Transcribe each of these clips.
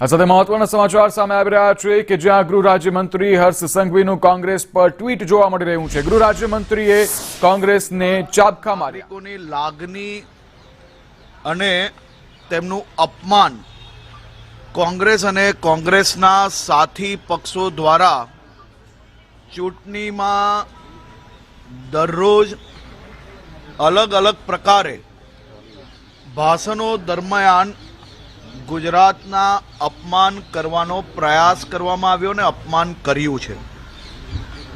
આ સાથે મહત્વના સમાચાર સામે આવી રહ્યા છે કે જ્યાં ગૃહ રાજ્યમંત્રી હર્ષ સંઘવીનું કોંગ્રેસ પર ટ્વીટ જોવા મળી રહ્યું છે। ગૃહ રાજ્યમંત્રીએ કોંગ્રેસને ચાબખા માર્યા। નાગરિકોની લાગણી અને તેમનું અપમાન કોંગ્રેસ અને કોંગ્રેસના સાથી પક્ષો દ્વારા ચૂંટણીમાં દરરોજ અલગ અલગ પ્રકારે ભાષણો દરમિયાન ગુજરાતના અપમાન કરવાનો પ્રયાસ કરવામાં આવ્યો અને અપમાન કર્યું છે।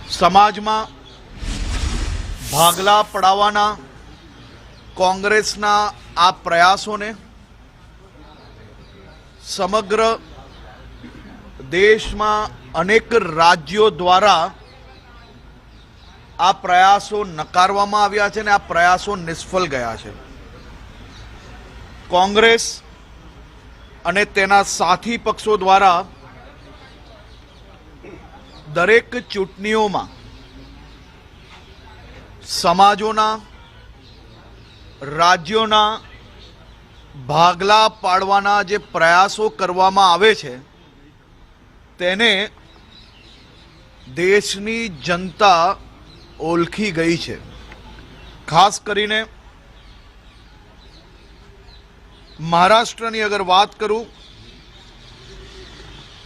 સમાજમાં ભાગલા પડાવવાના કોંગ્રેસના આ પ્રયાસોને સમગ્ર દેશમાં અનેક રાજ્યો દ્વારા આ પ્રયાસો નકારવામાં આવ્યા છે અને આ પ્રયાસો નિષ્ફળ ગયા છે। કોંગ્રેસ અને તેના સાથી પક્ષો દ્વારા દરેક ચૂંટણીઓમાં સમાજોના રાજ્યોના ભાગલા પાડવાના જે પ્રયાસો કરવામાં આવે છે તેને દેશની જનતા ઓળખી ગઈ છે। ખાસ કરીને મહારાષ્ટ્રની અગર વાત કરું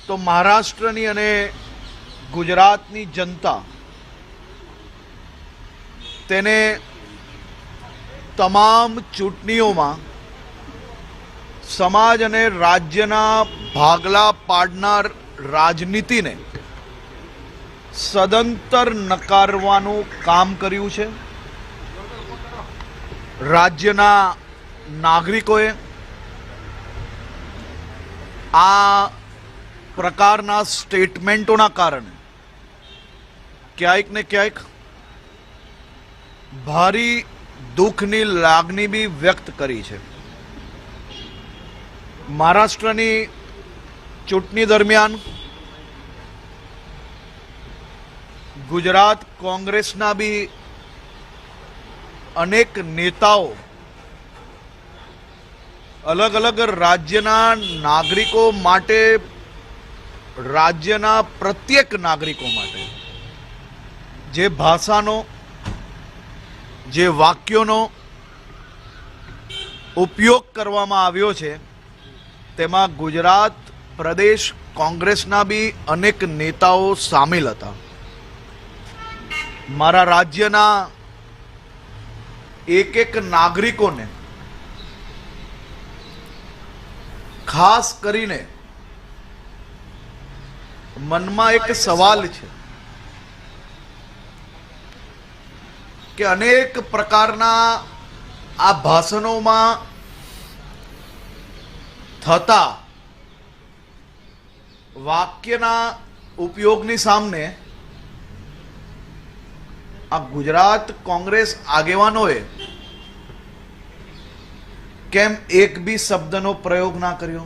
તો મહારાષ્ટ્રની અને ગુજરાતની જનતા તેને તમામ ચૂંટણીઓમાં સમાજ અને રાજ્યના ભાગલા પાડનાર રાજનીતિને સદંતર નકારવાનું કામ કર્યું છે। રાજ્યના નાગરિકોએ આ પ્રકારના સ્ટેટમેન્ટોના કારણે ક્યાંક ને ક્યાંક ભારી દુઃખની લાગણી બી વ્યક્ત કરી છે। મહારાષ્ટ્રની ચૂંટણી દરમિયાન ગુજરાત કોંગ્રેસના બી અનેક નેતાઓ અલગ અલગ રાજ્યના નાગરિકો માટે રાજ્યના પ્રત્યેક નાગરિકો માટે જે ભાષાનો જે વાક્યોનો ઉપયોગ કરવામાં આવ્યો છે તેમાં ગુજરાત પ્રદેશ કોંગ્રેસના બી અનેક નેતાઓ સામેલ હતા। મારા રાજ્યના એક એક નાગરિકોને ખાસ કરીને મનમાં એક સવાલ છે કે અનેક પ્રકારના આ ભાષણોમાં થતા વાક્યના ઉપયોગની સામે આ ગુજરાત કોંગ્રેસ આગેવાનોએ કેમ એક બી શબ્દનો પ્રયોગ ના કર્યો?